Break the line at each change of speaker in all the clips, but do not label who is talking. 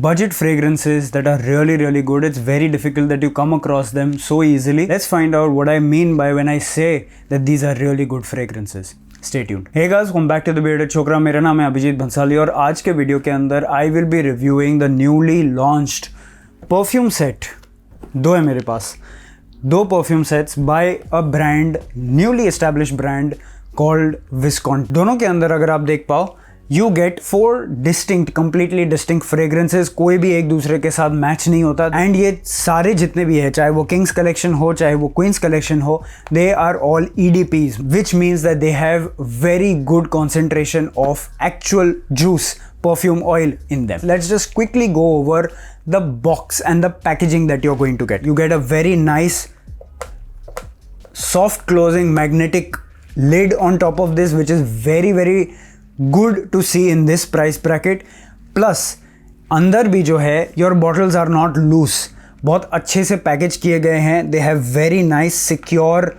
budget fragrances that are really good. It's very difficult that you come across them so easily. Let's find out what I mean by when I say that these are really good fragrances. Stay tuned. Hey guys, welcome back to the Bearded Chokra. मेरा नाम है अभिजीत भंसाली और आज के video के अंदर I will be reviewing the newly launched perfume set. दो है मेरे पास, दो perfume sets by a brand, newly established brand called Visconti. दोनों के अंदर अगर आप देख पाओ, you get 4 distinct, completely distinct fragrances. कोई भी एक दूसरे के साथ मैच नहीं होता. एंड ये सारे जितने भी है, चाहे वो किंग्स कलेक्शन हो, चाहे वो क्वींस कलेक्शन हो, they are all EDPs, which means that they have very good concentration of actual juice, perfume oil in them. Let's just quickly go over the box and the packaging that you're going to get. You get a very nice soft closing magnetic lid on top of this, which is very good to see in this price bracket. Plus अंदर भी जो है, your bottles are not loose, बहुत अच्छे से package किए गए हैं. They have very nice secure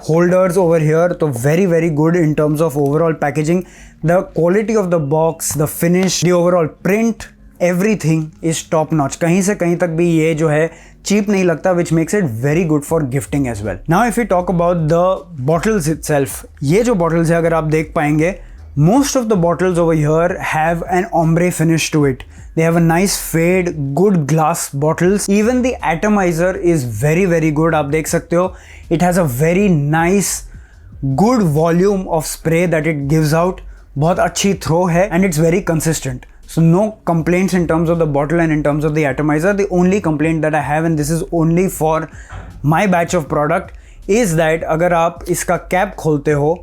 holders over here, तो very good in terms of overall packaging. The quality of the box, the finish, the overall print, everything is top notch. कहीं से कहीं तक भी ये जो है cheap नहीं लगता, which makes it very good for gifting as well. Now if we talk about the bottles itself, ये जो bottles है अगर आप देख पाएंगे, most of the bottles over here have an ombre finish to it. They have a nice fade, good glass bottles. Even the atomizer is very good. आप देख सकते हो, it has a very nice, good volume of spray that it gives out. बहुत अच्छी throw है and it's very consistent. So no complaints in terms of the bottle and in terms of the atomizer. The only complaint that I have, and this is only for my batch of product, is that अगर आप इसका cap खोलते हो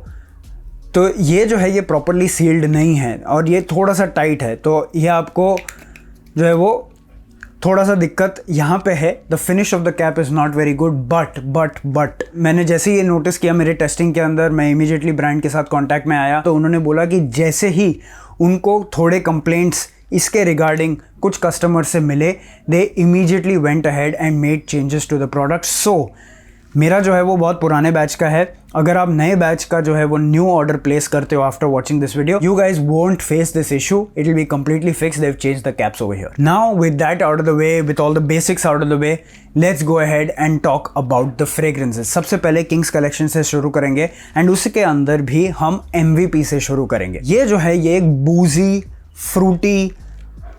तो ये जो है ये प्रॉपरली सील्ड नहीं है और ये थोड़ा सा टाइट है, तो ये आपको जो है वो थोड़ा सा दिक्कत यहाँ पे है. The finish off the cap is not very good, but मैंने जैसे ही ये नोटिस किया मेरे टेस्टिंग के अंदर, मैं इमीडिएटली ब्रांड के साथ कांटेक्ट में आया, तो उन्होंने बोला कि जैसे ही उनको थोड़े कंप्लेंट्स इसके रिगार्डिंग कुछ कस्टमर से मिले, they immediately went ahead and made changes to the product. So मेरा जो है वो बहुत पुराने बैच का है. अगर आप नए बैच का जो है वो न्यू ऑर्डर प्लेस करते हो after watching this video, you guys won't face this issue. It will be completely fixed. They have changed the caps over here. Now with that out of the way, with all the basics out of the way, let's go ahead and talk about the fragrances. सबसे पहले Kings collection से शुरू करेंगे and उसके अंदर भी हम MVP से शुरू करेंगे. ये जो है ये एक बूजी, फ्रूटी,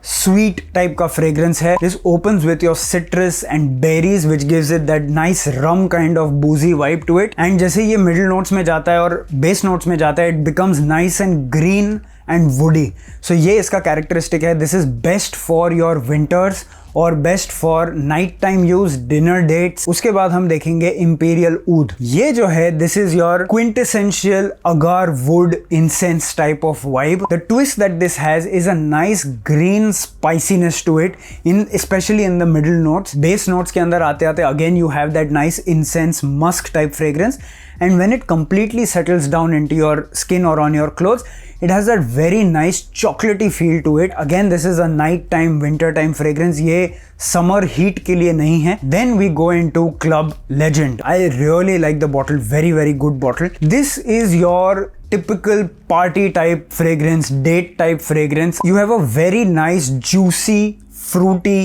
sweet type का fragrance है. This opens with your citrus and berries, which gives it that nice rum kind of boozy vibe to it. And जैसे ये middle notes में जाता है और base notes में जाता है, it becomes nice and green and woody. So ये इसका characteristic है. This is best for your winters और best for night time use, dinner dates. उसके बाद हम देखेंगे इंपीरियल ऊद. ये जो है this is your quintessential agarwood incense type of vibe. The twist that this has is a nice green spiciness to it, in specially in the middle notes. Base notes के अंदर आते आते again you have that nice incense musk type fragrance. And when it completely settles down into your skin or on your clothes, it has that very nice chocolatey feel to it. Again, this is a night time, winter time fragrance. ये summer heat के लिए नहीं है. Then we go into Club Legend. I really like the bottle. Very good bottle. This is your typical party type fragrance, date type fragrance. You have a very nice, juicy, fruity,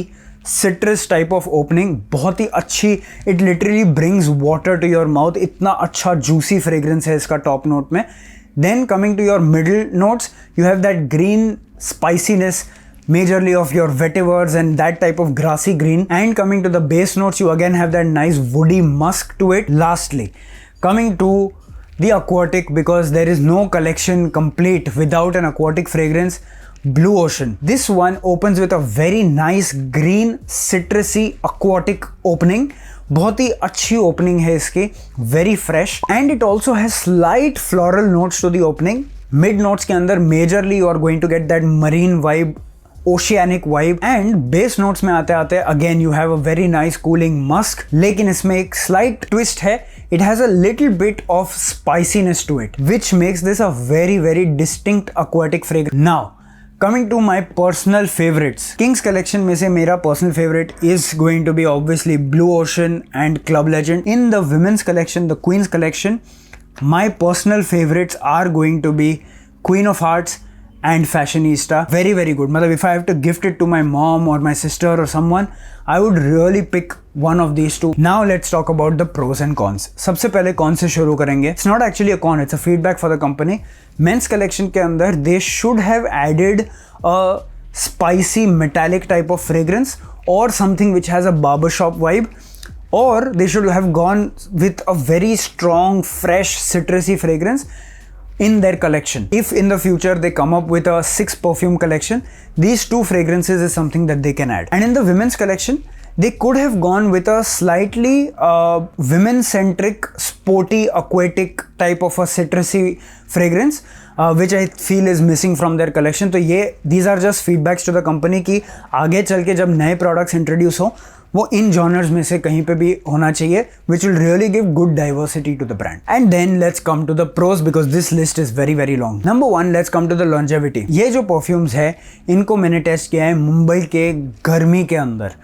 citrus type of opening. बहुत ही अच्छी, it literally brings water to your mouth. इतना अच्छा juicy fragrance है इसका top note में. Then coming to your middle notes, you have that green spiciness majorly of your vetivers and that type of grassy green. And coming to the base notes, you again have that nice woody musk to it. Lastly, coming to the aquatic, because there is no collection complete without an aquatic fragrance, Blue Ocean. This one opens with a very nice green citrusy aquatic opening. बहुत ही अच्छी opening है इसकी, very fresh. And it also has slight floral notes to the opening. Mid notes के अंदर majorly you are going to get that marine vibe, oceanic vibe. And base notes में आते आते again you have a very nice cooling musk. लेकिन इसमें एक slight twist है. It has a little bit of spiciness to it, which makes this a very distinct aquatic fragrance. Now coming to my personal favorites, Kings collection में से मेरा personal favorite is going to be obviously Blue Ocean and Club Legend. In the women's collection, the Queen's collection, my personal favorites are going to be Queen of Hearts and fashionista. Very, very good. मतलब if I have to gift it to my mom or my sister or someone, I would really pick one of these two. Now let's talk about the pros and cons. सबसे पहले कौन से शुरू करेंगे? It's not actually a con, it's a feedback for the company. Men's collection के अंदर they should have added a spicy metallic type of fragrance or something which has a barbershop vibe, or they should have gone with a very strong, fresh, citrusy fragrance in their collection. If in the future they come up with a 6 perfume collection, these 2 fragrances is something that they can add. And in the women's collection, they could have gone with a slightly women-centric, sporty, aquatic type of a citrusy fragrance, which I feel is missing from their collection. तो ये these are just feedbacks to the company कि आगे चल के जब नए products introduce हो वो इन genres में से कहीं पे भी होना चाहिए, which will really give good diversity to the brand. And then let's come to the pros because this list is very very long. Number 1, let's come to the longevity. ये जो perfumes है इनको मैंने टेस्ट किया है मुंबई के गर्मी के अंदर,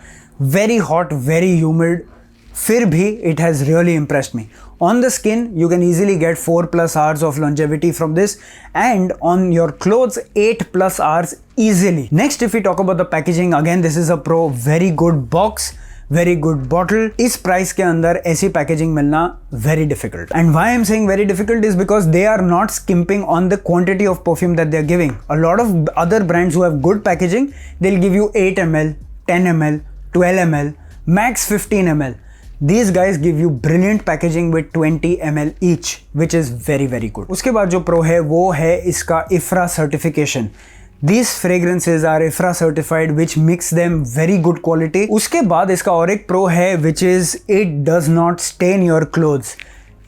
very hot, very humid, फिर भी it has really impressed me. On the skin, you can easily get 4+ hours of longevity from this, and on your clothes 8+ hours easily. Next, if we talk about the packaging, again this is a pro. Very good box, very good bottle. इस price के अंदर ऐसी packaging मिलना very difficult. And why I'm saying very difficult is because they are not skimping on the quantity of perfume that they are giving. A lot of other brands who have good packaging, they'll give you 8 ml, 10 ml, 12 ml, max 15 ml. These guys give you brilliant packaging with 20 ml each, which is very very good. उसके बाद जो pro है वो है इसका IFRA certification. These fragrances are IFRA certified, which makes them very good quality. उसके बाद इसका और एक pro है which is it does not stain your clothes.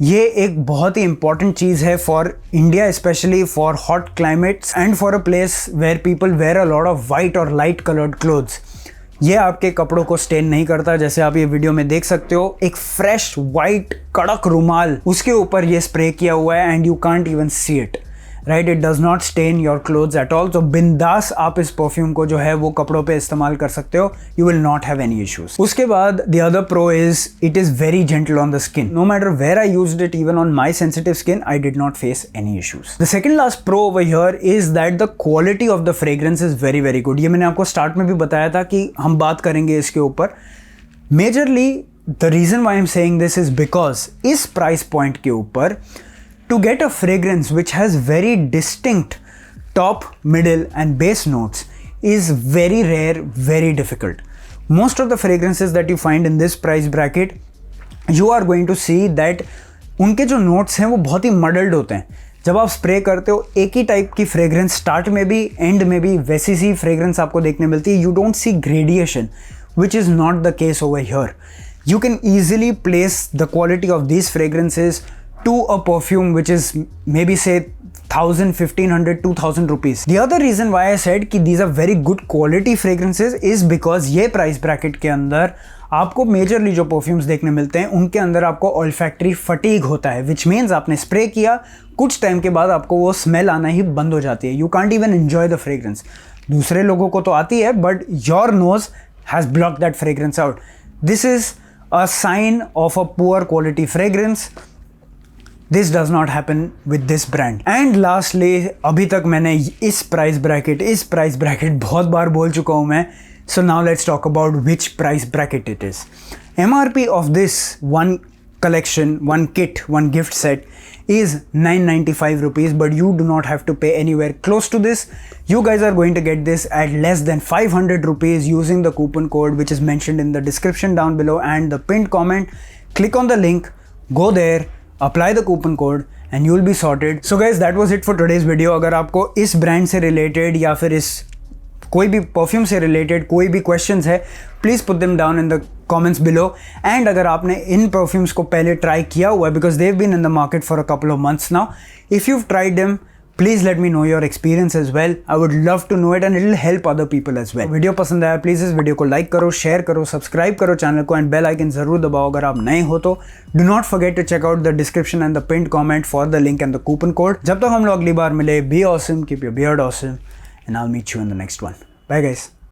ये एक बहुत ही important चीज़ है for India, especially for hot climates and for a place where people wear a lot of white or light colored clothes. ये आपके कपड़ों को stand नहीं करता. जैसे आप ये वीडियो में देख सकते हो, एक फ्रेश वाइट कड़क रुमाल उसके ऊपर ये स्प्रे किया हुआ है and you can't even see it, right. It does not stain your clothes at all. तो बिंदास आप इस परफ्यूम को जो है वो कपड़ों पे इस्तेमाल कर सकते हो. You will not have any issues. उसके बाद the other pro is it is very gentle on the skin. No matter where I used it, even on my sensitive skin, I did not face any issues. The second last pro over here is that the quality of the fragrance is very very good. ये मैंने आपको start में भी बताया था कि हम बात करेंगे इसके ऊपर. Majorly the reason why I am saying this is because इस प्राइस पॉइंट के ऊपर to get a fragrance which has very distinct top, middle and base notes is very rare, very difficult. Most of the fragrances that you find in this price bracket, you are going to see that उनके जो notes हैं वो बहुत ही muddled होते हैं. जब आप spray करते हो एक ही टाइप की फ्रेग्रेंस स्टार्ट में भी एंड में भी वैसी सी फ्रेग्रेंस आपको देखने मिलती है. You don't see gradation, which is not the case over here. You can easily place the quality of these fragrances to a perfume which is maybe say 1000, 1500, 2000 rupees. The other reason why I said कि these are very good quality fragrances is because ये price bracket के अंदर आपको majorly जो perfumes देखने मिलते हैं उनके अंदर आपको olfactory fatigue होता है, which means आपने स्प्रे किया कुछ टाइम के बाद आपको वो स्मेल आना ही बंद हो जाती है. You can't even enjoy the fragrance. दूसरे लोगों को तो आती है but your nose has blocked that fragrance out. This is a sign of a poor quality fragrance. This does not happen with this brand. And lastly, अभी तक मैंने इस प्राइस ब्रैकेट बहुत बार बोल चुका हूँ मैं. So now let's talk about which price bracket it is. MRP of this one collection, one kit, one gift set is 995 rupees, but you do not have to pay anywhere close to this. You guys are going to get this at less than 500 rupees using the coupon code which is mentioned in the description down below and the pinned comment. Click on the link, go there, apply the coupon code and you will be sorted. So guys, that was it for today's video. अगर आपको इस brand से related या फिर इस कोई भी perfume से रिलेटेड कोई भी क्वेश्चंस है, please put them down in the comments below. And अगर आपने इन परफ्यूम्स को पहले ट्राई किया हुआ है, because they've been in the market for a couple of months now, if you tried them, please let me know your experience as well. I would love to know it and it will help other people as well. Video पसंद आया please इस video को like करो, share करो, subscribe करो channel को and bell icon जरूर दबाओ अगर आप नए हो तो. Do not forget to check out the description and the pinned comment for the link and the coupon code. जब तक हम लोग अगली बार मिले, be awesome, keep your beard awesome and I will meet you in the next one. Bye guys.